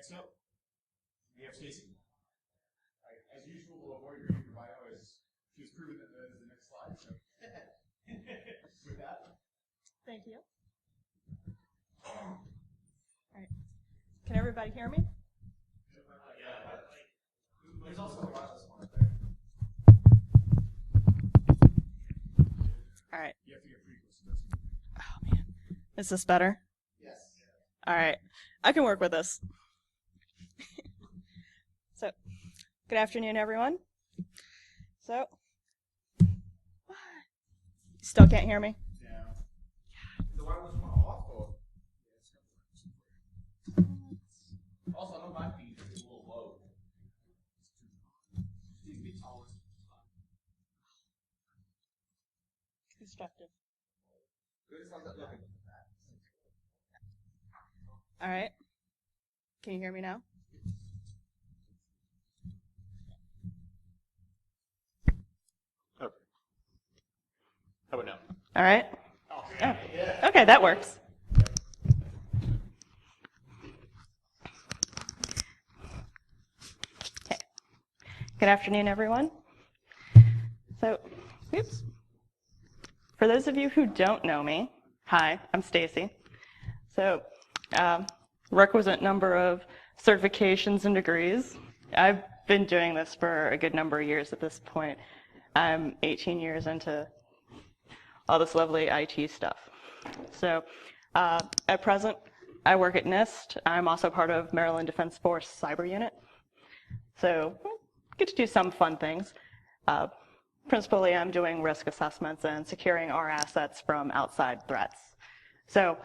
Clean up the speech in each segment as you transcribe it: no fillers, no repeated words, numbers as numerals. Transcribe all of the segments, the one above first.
Next up, we have Stacey. As usual, we'll avoid reading your bio as she was proven that that is the next slide. So, with that. Thank you. All right. Can everybody hear me? There's also a wireless one up there. All right. You have to get pretty close to this. Oh, man. Is this better? Yes. All right. I can work with this. So, good afternoon, everyone. So, still can't hear me? No. The wireless one off or? Also, I know my feet are a little low. You can be taller. Constructive. Good as I'm looking. All right. Can you hear me now? Okay. How about now? All right. Oh, Oh. Okay, that works. Okay. Good afternoon, everyone. So, oops. For those of you who don't know me, hi, I'm Stacey. So, requisite number of certifications and degrees. I've been doing this for a good number of years at this point. I'm 18 years into all this lovely IT stuff. So, at present, I work at NIST. I'm also part of Maryland Defense Force Cyber Unit. So, get to do some fun things. Principally, I'm doing risk assessments and securing our assets from outside threats. So,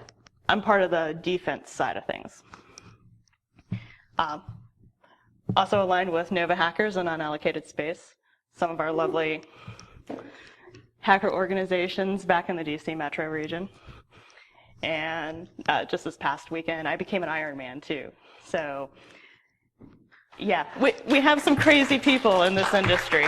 I'm part of the defense side of things. Also aligned with Nova Hackers and Unallocated Space, some of our lovely hacker organizations back in the DC metro region. And just this past weekend, I became an Iron Man too. So, yeah, we have some crazy people in this industry.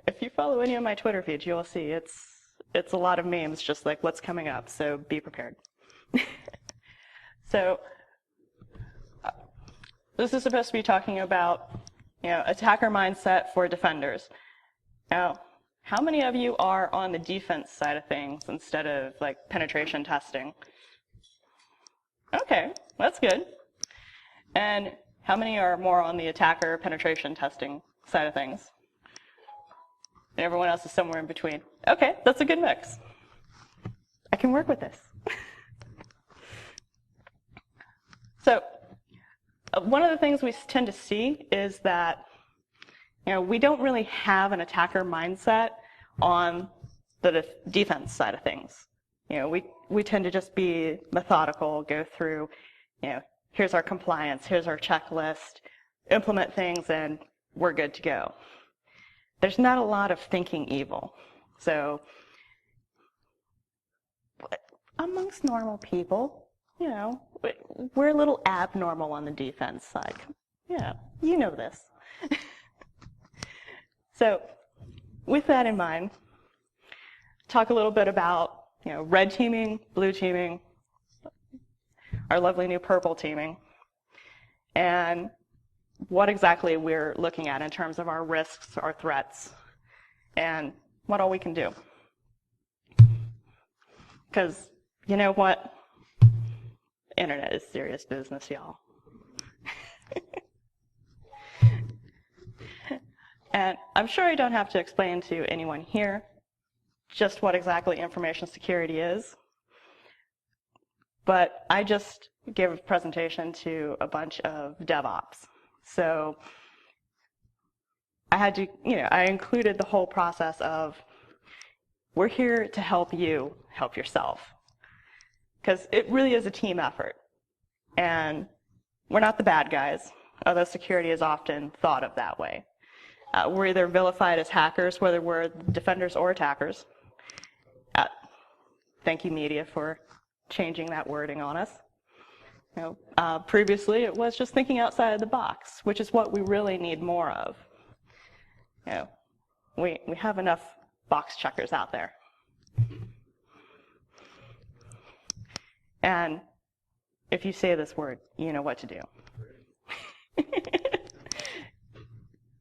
If you follow any of my Twitter feeds, you'll see it's a lot of memes, just like what's coming up. So be prepared. So this is supposed to be talking about, attacker mindset for defenders. Now, how many of you are on the defense side of things instead of like penetration testing? Okay, that's good. And how many are more on the attacker penetration testing side of things? And everyone else is somewhere in between. Okay, that's a good mix. I can work with this. So, one of the things we tend to see is that, we don't really have an attacker mindset on the defense side of things. We tend to just be methodical, go through, here's our compliance, here's our checklist, implement things, and we're good to go. There's not a lot of thinking evil. So, amongst normal people, we're a little abnormal on the defense side. Yeah, you know this. So, with that in mind, talk a little bit about, red teaming, blue teaming, our lovely new purple teaming, and what exactly we're looking at in terms of our risks, our threats, and what all we can do. Because, you know what? Internet is serious business, y'all. And I'm sure I don't have to explain to anyone here just what exactly information security is. But I just gave a presentation to a bunch of DevOps. So I had to, I included the whole process of, we're here to help you help yourself. Because it really is a team effort. And we're not the bad guys, although security is often thought of that way. We're either vilified as hackers, whether we're defenders or attackers. Thank you, media, for changing that wording on us. Previously, it was just thinking outside of the box, which is what we really need more of. We have enough box checkers out there. And if you say this word, you know what to do.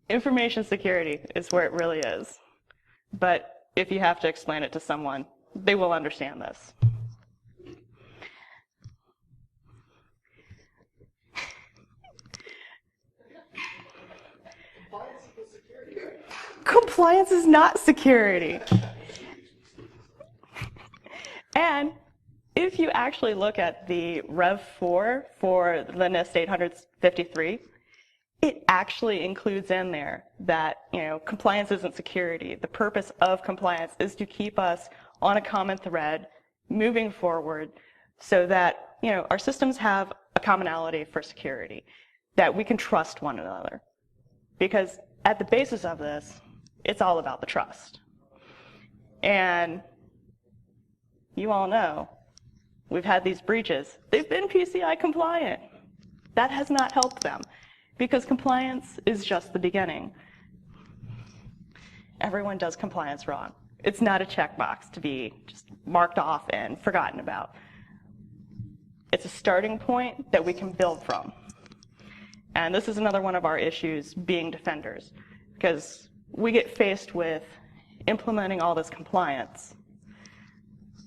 Information security is where it really is. But if you have to explain it to someone, they will understand this. Compliance is not security. And if you actually look at the Rev 4 for the NIST 853, it actually includes in there that, compliance isn't security. The purpose of compliance is to keep us on a common thread, moving forward, so that, our systems have a commonality for security, that we can trust one another. Because at the basis of this, it's all about the trust. And you all know, we've had these breaches. They've been PCI compliant. That has not helped them, because compliance is just the beginning. Everyone does compliance wrong. It's not a checkbox to be just marked off and forgotten about. It's a starting point that we can build from. And this is another one of our issues being defenders, because we get faced with implementing all this compliance.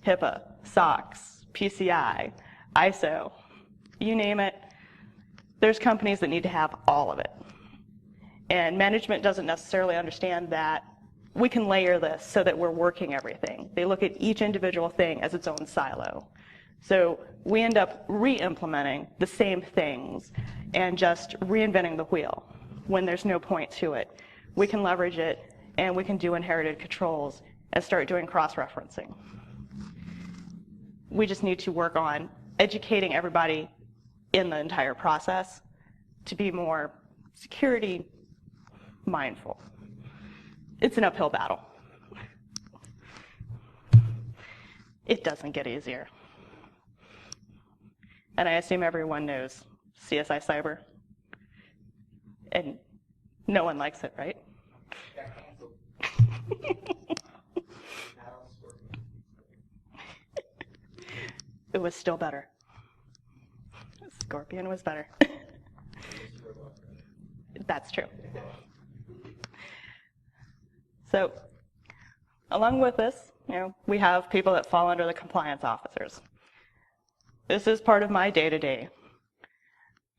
HIPAA, SOX, PCI, ISO, you name it. There's companies that need to have all of it. And management doesn't necessarily understand that we can layer this so that we're working everything. They look at each individual thing as its own silo. So we end up re-implementing the same things and just reinventing the wheel when there's no point to it. We can leverage it, and we can do inherited controls and start doing cross-referencing. We just need to work on educating everybody in the entire process to be more security mindful. It's an uphill battle. It doesn't get easier. And I assume everyone knows CSI Cyber. And no one likes it, right? It was still better. Scorpion was better. That's true. So, along with this, we have people that fall under the compliance officers. This is part of my day-to-day.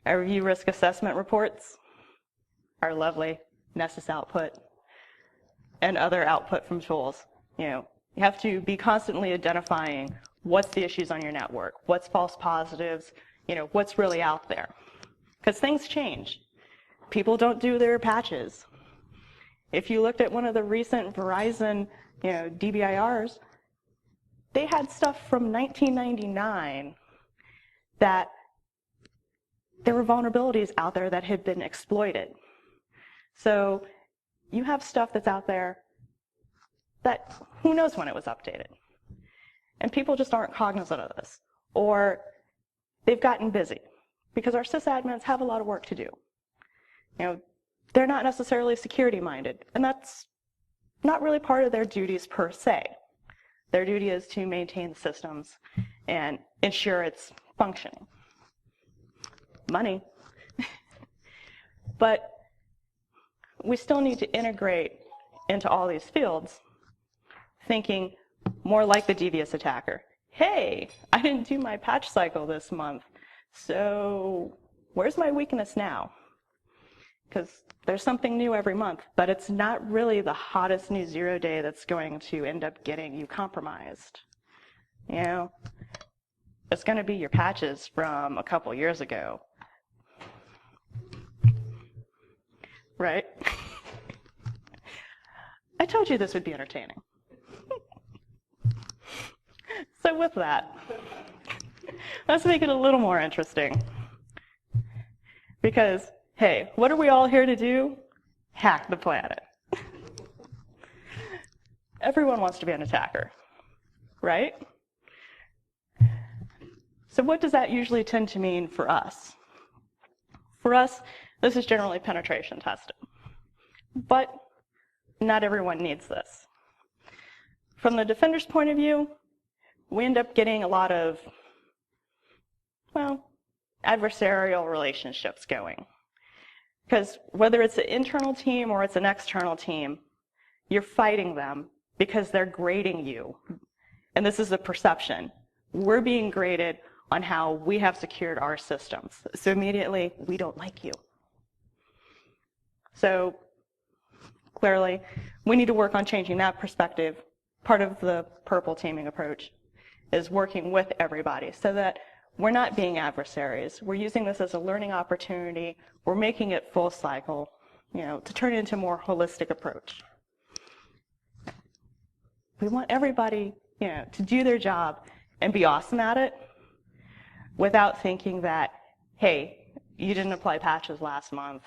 I review risk assessment reports, our lovely Nessus output, and other output from tools. You have to be constantly identifying what's the issues on your network, what's false positives, what's really out there. Because things change. People don't do their patches. If you looked at one of the recent Verizon, DBIRs, they had stuff from 1999 that there were vulnerabilities out there that had been exploited. So you have stuff that's out there that who knows when it was updated. And people just aren't cognizant of this. Or they've gotten busy, because our sysadmins have a lot of work to do. They're not necessarily security-minded, and that's not really part of their duties per se. Their duty is to maintain the systems and ensure it's functioning. Money. But we still need to integrate into all these fields, thinking more like the devious attacker. Hey, I didn't do my patch cycle this month, so where's my weakness now? Because there's something new every month, but it's not really the hottest new 0 day that's going to end up getting you compromised. It's going to be your patches from a couple years ago. Right? I told you this would be entertaining. So with that, let's make it a little more interesting. Because, hey, what are we all here to do? Hack the planet. Everyone wants to be an attacker, right? So what does that usually tend to mean for us? For us, this is generally penetration testing. But not everyone needs this. From the defender's point of view, we end up getting a lot of well, adversarial relationships going. Because whether it's an internal team or it's an external team, you're fighting them because they're grading you. And this is a perception. We're being graded on how we have secured our systems. So immediately, we don't like you. So clearly, we need to work on changing that perspective. Part of the purple teaming approach is working with everybody so that we're not being adversaries. We're using this as a learning opportunity. We're making it full cycle, to turn it into a more holistic approach. We want everybody, to do their job and be awesome at it without thinking that, hey, you didn't apply patches last month.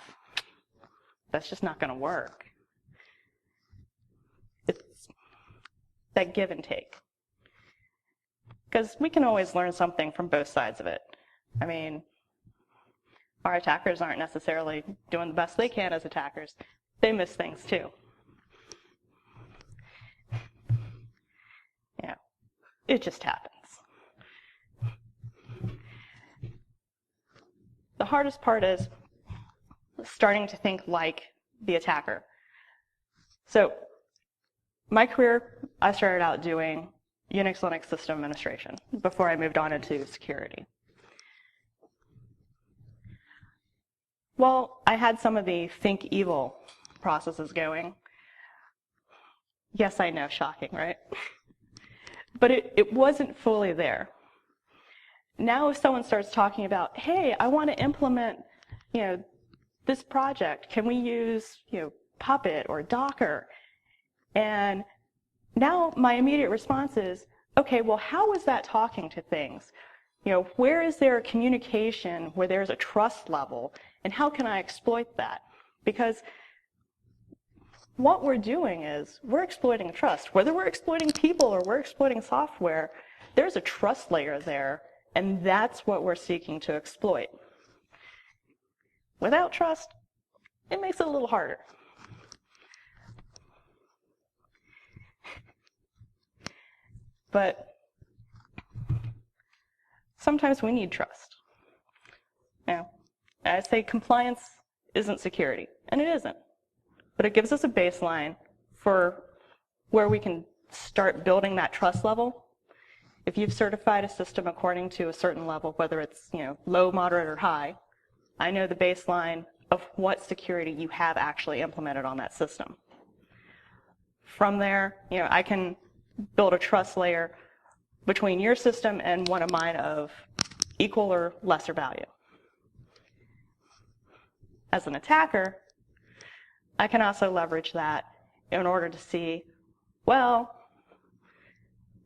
That's just not going to work. It's that give and take. Because we can always learn something from both sides of it. I mean, our attackers aren't necessarily doing the best they can as attackers. They miss things too. It just happens. The hardest part is starting to think like the attacker. So my career, I started out doing Unix, Linux system administration before I moved on into security. Well, I had some of the think evil processes going. Yes, I know, shocking, right? But it wasn't fully there. Now if someone starts talking about, hey, I want to implement, this project, can we use, Puppet or Docker? And now my immediate response is, okay, well, how is that talking to things? Where is there a communication where there's a trust level, and how can I exploit that? Because what we're doing is we're exploiting trust. Whether we're exploiting people or we're exploiting software, there's a trust layer there, and that's what we're seeking to exploit. Without trust, it makes it a little harder. But sometimes we need trust. I say compliance isn't security, and it isn't. But it gives us a baseline for where we can start building that trust level. If you've certified a system according to a certain level, whether it's low, moderate, or high, I know the baseline of what security you have actually implemented on that system. From there, I can build a trust layer between your system and one of mine of equal or lesser value. As an attacker, I can also leverage that in order to see, well,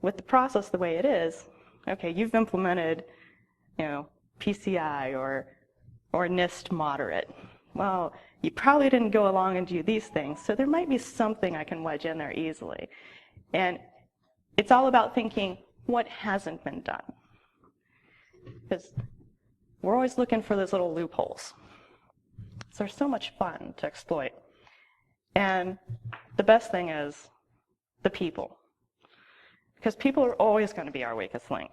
with the process the way it is, okay, you've implemented, PCI or NIST moderate. Well, you probably didn't go along and do these things, so there might be something I can wedge in there easily. And it's all about thinking what hasn't been done. Because we're always looking for those little loopholes. So they're so much fun to exploit. And the best thing is the people. Because people are always going to be our weakest link.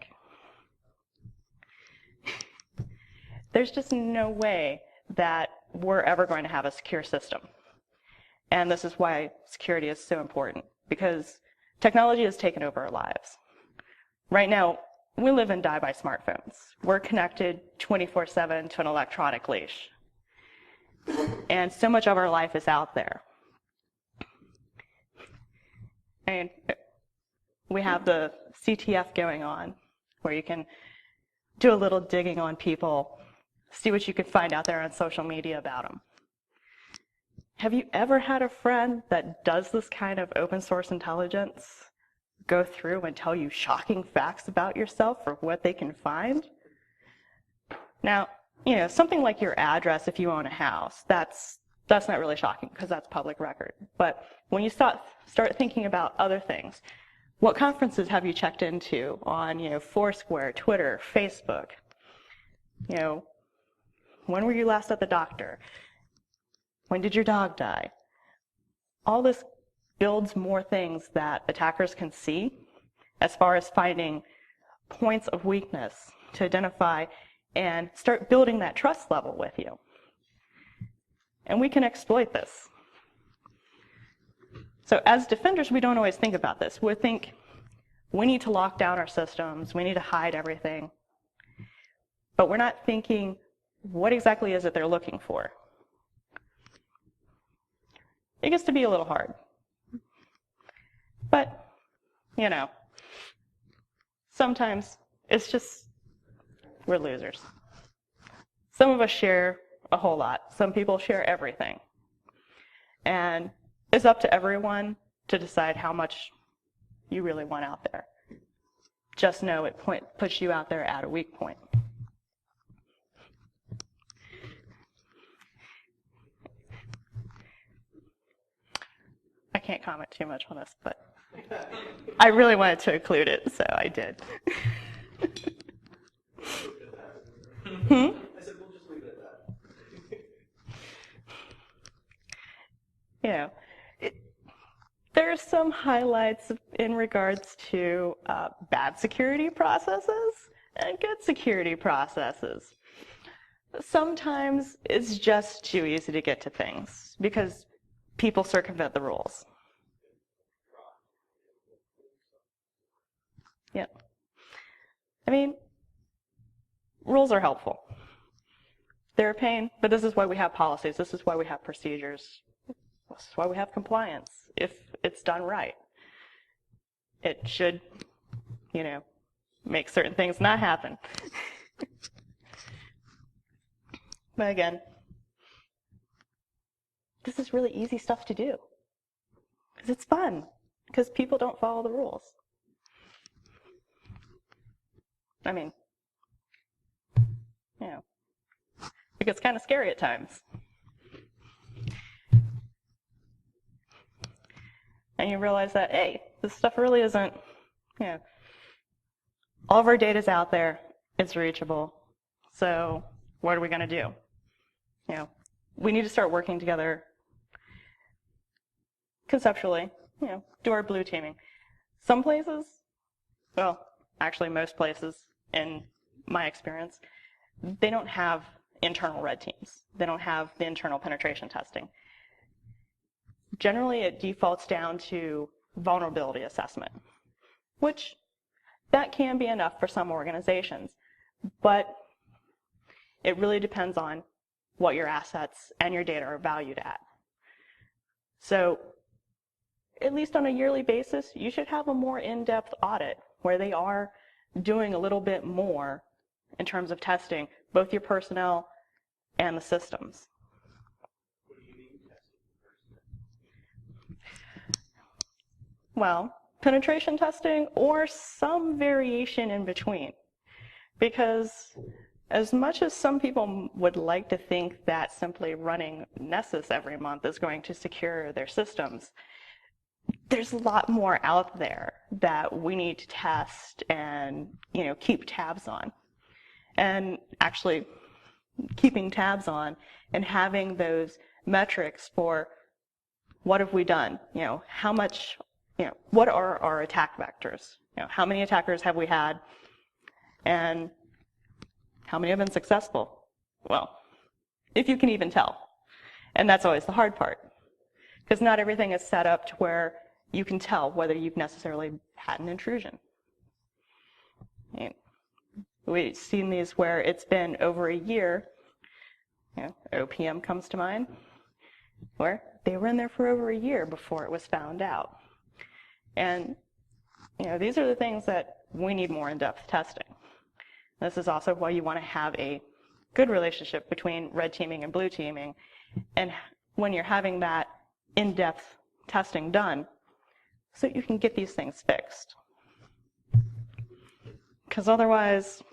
There's just no way that we're ever going to have a secure system. And this is why security is so important, because technology has taken over our lives. Right now, we live and die by smartphones. We're connected 24/7 to an electronic leash. And so much of our life is out there. And we have the CTF going on, where you can do a little digging on people, see what you can find out there on social media about them. Have you ever had a friend that does this kind of open source intelligence, go through and tell you shocking facts about yourself or what they can find? Now, something like your address if you own a house, that's not really shocking because that's public record. But when you start thinking about other things, what conferences have you checked into on, Foursquare, Twitter, Facebook? When were you last at the doctor? When did your dog die? All this builds more things that attackers can see as far as finding points of weakness to identify, and start building that trust level with you. And we can exploit this. So as defenders, we don't always think about this. We think we need to lock down our systems, we need to hide everything. But we're not thinking, what exactly is it they're looking for? It gets to be a little hard. But, you know, sometimes it's just, we're losers. Some of us share a whole lot. Some people share everything. And it's up to everyone to decide how much you really want out there. Just know it puts you out there at a weak point. I can't comment too much on this, but I really wanted to include it, so I did. I said, we'll just leave it at that. You know, there are some highlights in regards to bad security processes and good security processes. Sometimes it's just too easy to get to things because people circumvent the rules. Yeah. I mean, rules are helpful. They're a pain, but this is why we have policies. This is why we have procedures. This is why we have compliance, if it's done right. It should, you know, make certain things not happen. But again, this is really easy stuff to do. Because it's fun. Because people don't follow the rules. I mean, you know, it gets kind of scary at times. And you realize that, hey, this stuff really isn't, you know, all of our data's out there, it's reachable. So what are we going to do? You know, we need to start working together conceptually, you know, do our blue teaming. Some places, well, actually most places in my experience, they don't have internal red teams. They don't have the internal penetration testing. Generally, it defaults down to vulnerability assessment, which that can be enough for some organizations, but it really depends on what your assets and your data are valued at. So at least on a yearly basis, you should have a more in-depth audit where they are doing a little bit more in terms of testing both your personnel and the systems. What do you mean testing personnel? Well, penetration testing or some variation in between. Because as much as some people would like to think that simply running Nessus every month is going to secure their systems, there's a lot more out there that we need to test and, you know, keep tabs on. And actually keeping tabs on and having those metrics for what have we done? You know, how much, you know, what are our attack vectors? You know, how many attackers have we had? And how many have been successful? Well, if you can even tell. And that's always the hard part. Because not everything is set up to where you can tell whether you've necessarily had an intrusion. And we've seen these where it's been over a year. You know, OPM comes to mind, where they were in there for over a year before it was found out. And you know, these are the things that we need more in-depth testing. This is also why you want to have a good relationship between red teaming and blue teaming. And when you're having that in-depth testing done, so you can get these things fixed. Because otherwise,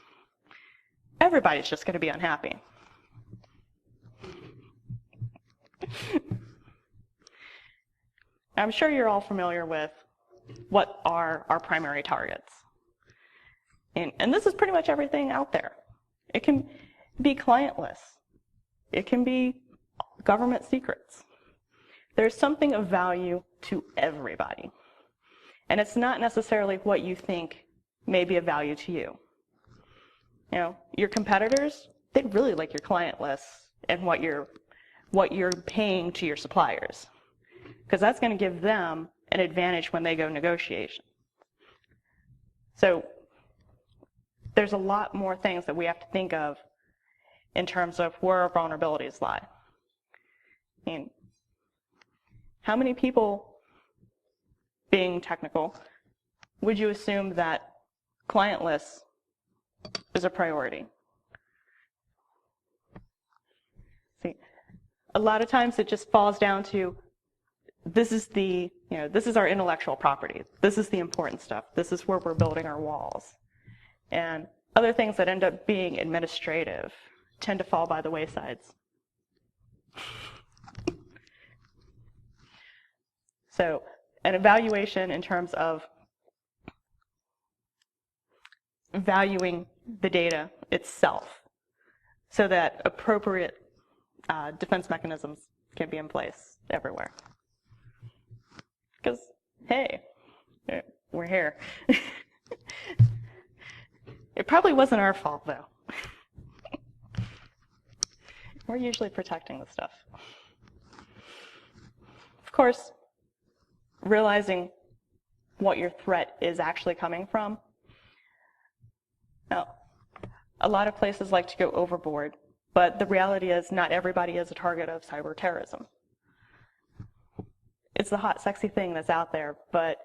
everybody's just going to be unhappy. I'm sure you're all familiar with what are our primary targets. And this is pretty much everything out there. It can be clientless. It can be government secrets. There's something of value to everybody. And it's not necessarily what you think may be of value to you. Your competitors, they'd really like your client lists and what you're paying to your suppliers, because that's going to give them an advantage when they go negotiation. So there's a lot more things that we have to think of in terms of where our vulnerabilities lie. I mean, how many people, being technical, would you assume that client lists is a priority? See, a lot of times it just falls down to, this is our intellectual property. This is the important stuff. This is where we're building our walls. And other things that end up being administrative tend to fall by the waysides. So an evaluation in terms of valuing the data itself so that appropriate defense mechanisms can be in place everywhere. Because, hey, we're here. It probably wasn't our fault, though. We're usually protecting the stuff. Of course, realizing what your threat is actually coming from. Now, a lot of places like to go overboard, but the reality is not everybody is a target of cyber terrorism. It's the hot, sexy thing that's out there, but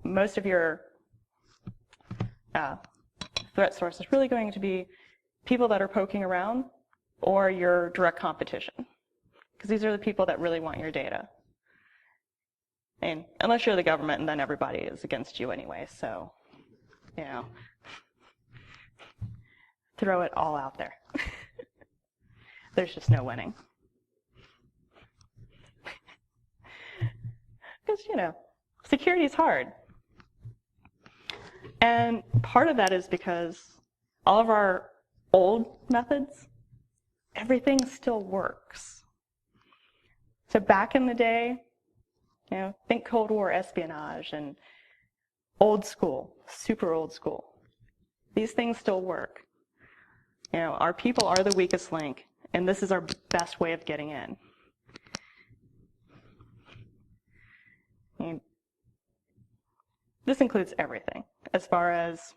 most of your threat source is really going to be people that are poking around or your direct competition, because these are the people that really want your data. And unless you're the government, and then everybody is against you anyway, so, throw it all out there. There's just no winning. Because, security is hard. And part of that is because all of our old methods, everything still works. So back in the day, think Cold War espionage and old school, super old school. These things still work. Our people are the weakest link, and this is our best way of getting in. This includes everything, as far as,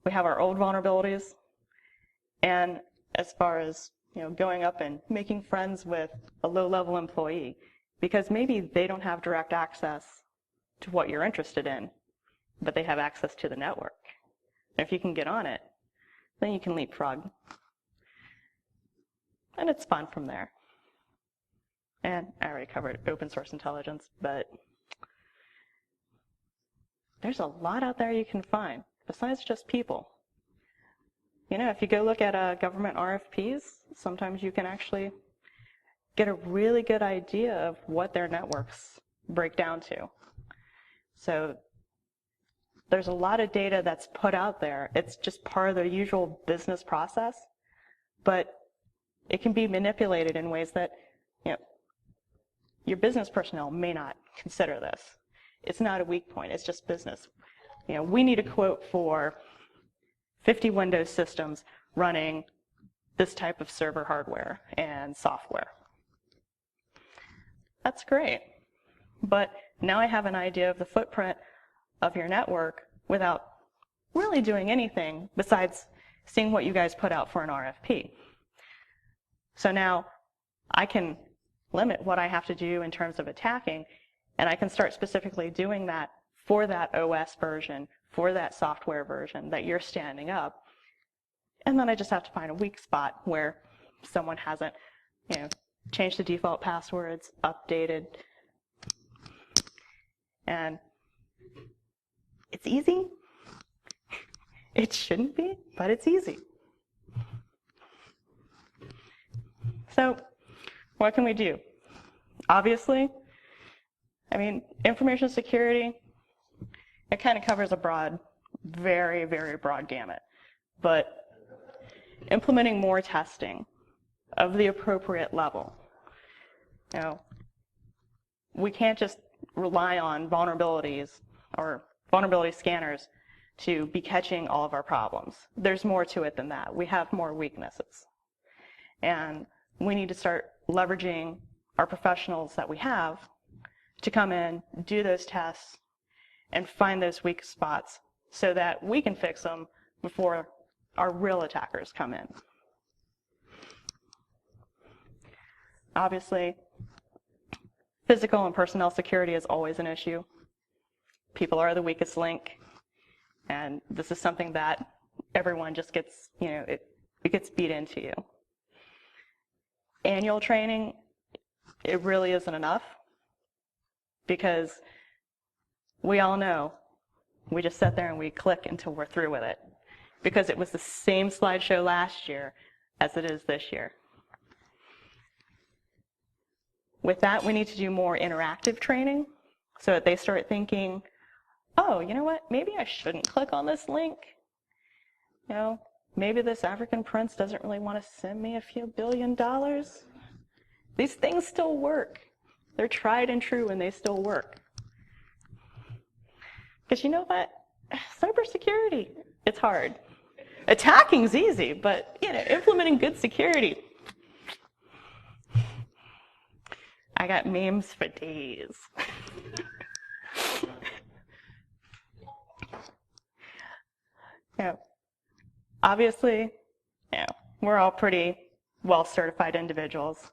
we have our old vulnerabilities, and as far as, going up and making friends with a low-level employee, because maybe they don't have direct access to what you're interested in, but they have access to the network. And if you can get on it, then you can leapfrog. And it's fun from there. And I already covered open source intelligence, but there's a lot out there you can find, besides just people. If you go look at government RFPs, sometimes you can actually get a really good idea of what their networks break down to. So there's a lot of data that's put out there. It's just part of the usual business process, but it can be manipulated in ways that, your business personnel may not consider this. It's not a weak point, it's just business. We need a quote for 50 Windows systems running this type of server hardware and software. That's great. But now I have an idea of the footprint of your network without really doing anything besides seeing what you guys put out for an RFP. So now I can limit what I have to do in terms of attacking, and I can start specifically doing that for that OS version, for that software version that you're standing up. And then I just have to find a weak spot where someone hasn't, changed the default passwords, updated. And it's easy. It shouldn't be, but it's easy. So what can we do? Obviously, information security, it kind of covers a broad, very, very broad gamut. But implementing more testing of the appropriate level. We can't just rely on vulnerabilities or vulnerability scanners to be catching all of our problems. There's more to it than that. We have more weaknesses. And we need to start leveraging our professionals that we have to come in, do those tests, and find those weak spots so that we can fix them before our real attackers come in. Obviously, physical and personnel security is always an issue. People are the weakest link, and this is something that everyone just gets, it gets beat into you. Annual training, it really isn't enough, because we all know we just sit there and we click until we're through with it, because it was the same slideshow last year as it is this year. With that, we need to do more interactive training so that they start thinking, oh, you know what, maybe I shouldn't click on this link. Maybe this African prince doesn't really want to send me a few $1 billion. These things still work. They're tried and true, and they still work. Because you know what? Cybersecurity, it's hard. Attacking's easy, but implementing good security. I got memes for days. Obviously, we're all pretty well-certified individuals.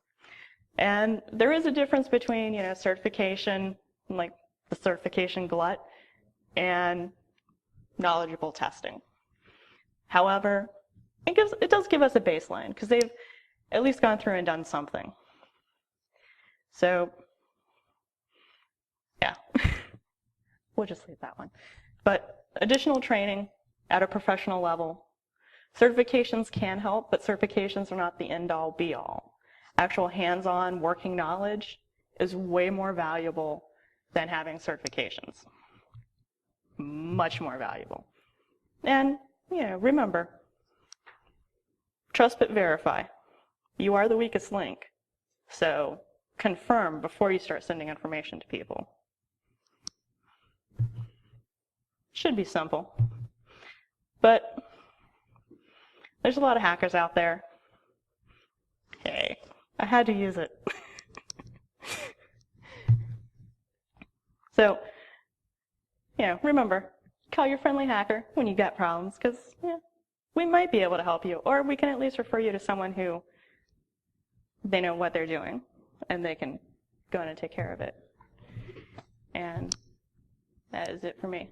And there is a difference between, certification, like the certification glut, and knowledgeable testing. However, it does give us a baseline, because they've at least gone through and done something. So, yeah, we'll just leave that one. But additional training at a professional level. Certifications can help, but certifications are not the end-all, be-all. Actual hands-on working knowledge is way more valuable than having certifications. Much more valuable. And, remember, trust but verify. You are the weakest link. So confirm before you start sending information to people. Should be simple. But there's a lot of hackers out there. Hey, I had to use it. So, remember, call your friendly hacker when you got problems, because we might be able to help you, or we can at least refer you to someone who they know what they're doing, and they can go in and take care of it. And that is it for me.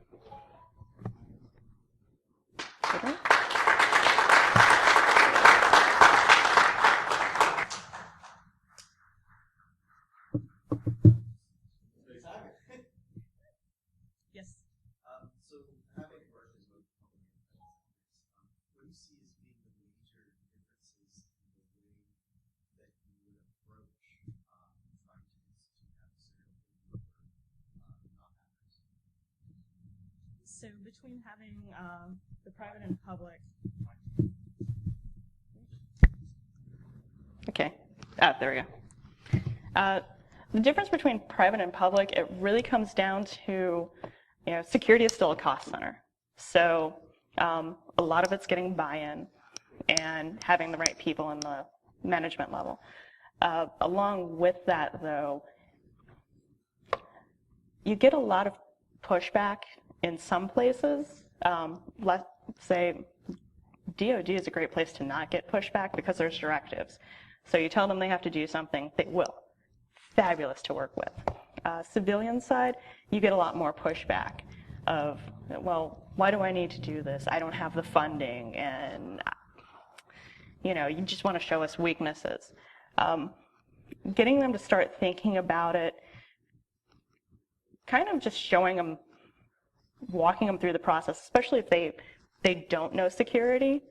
Okay. Yes. So having worked in both companies, what do you see as being the major differences in the way that you would approach trying to institute adversarial for non-hackers? So between having the private and public. Okay. There we go. The difference between private and public, it really comes down to, security is still a cost center. So a lot of it's getting buy-in and having the right people in the management level. Along with that, though, you get a lot of pushback in some places. Let's say DoD is a great place to not get pushback because there's directives. So you tell them they have to do something, they will. Fabulous to work with. Civilian side, you get a lot more pushback of, well, why do I need to do this? I don't have the funding, and you just want to show us weaknesses. Getting them to start thinking about it, kind of just showing them, walking them through the process, especially if they don't know security,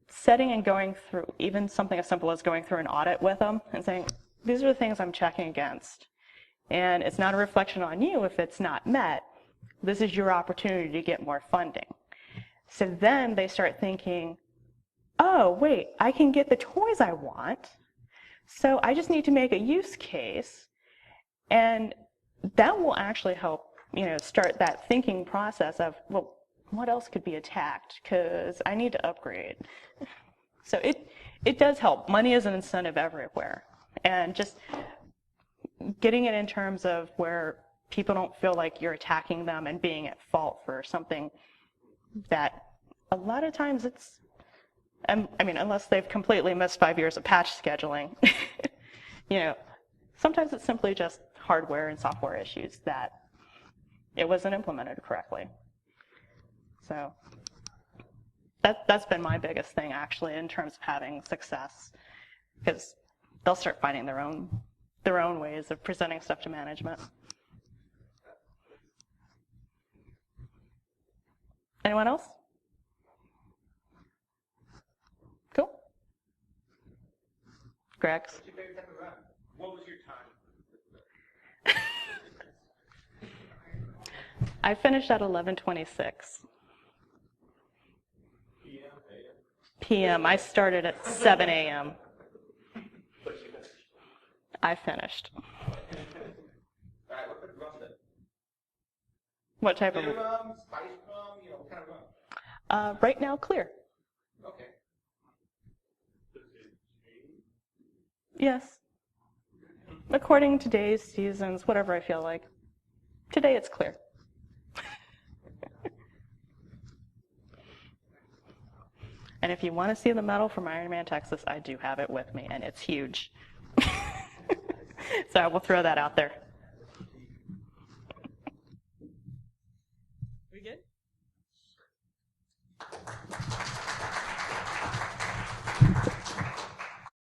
setting and going through even something as simple as going through an audit with them and saying, these are the things I'm checking against. And it's not a reflection on you if it's not met. This is your opportunity to get more funding. So then they start thinking, oh, wait, I can get the toys I want. So I just need to make a use case. And that will actually help, start that thinking process of, well, what else could be attacked? Because I need to upgrade. So it does help. Money is an incentive everywhere. And just getting it in terms of where people don't feel like you're attacking them and being at fault for something that a lot of times it's, I mean, unless they've completely missed 5 years of patch scheduling, you know, sometimes it's simply just hardware and software issues that it wasn't implemented correctly. So that's been my biggest thing, actually, in terms of having success, because they'll start finding their own ways of presenting stuff to management. Anyone else? Cool. Grex. What's your favorite type of run? What was your time? I finished at 11:26 p.m. I started at 7 a.m. I finished. All right, what type of run is it? What type of? Clear rum, spice rum, you know, what kind of rum? Right now, clear. Okay. Yes. According to days, seasons, whatever I feel like. Today it's clear. And if you want to see the medal from Ironman Texas, I do have it with me, and it's huge. So I will throw that out there.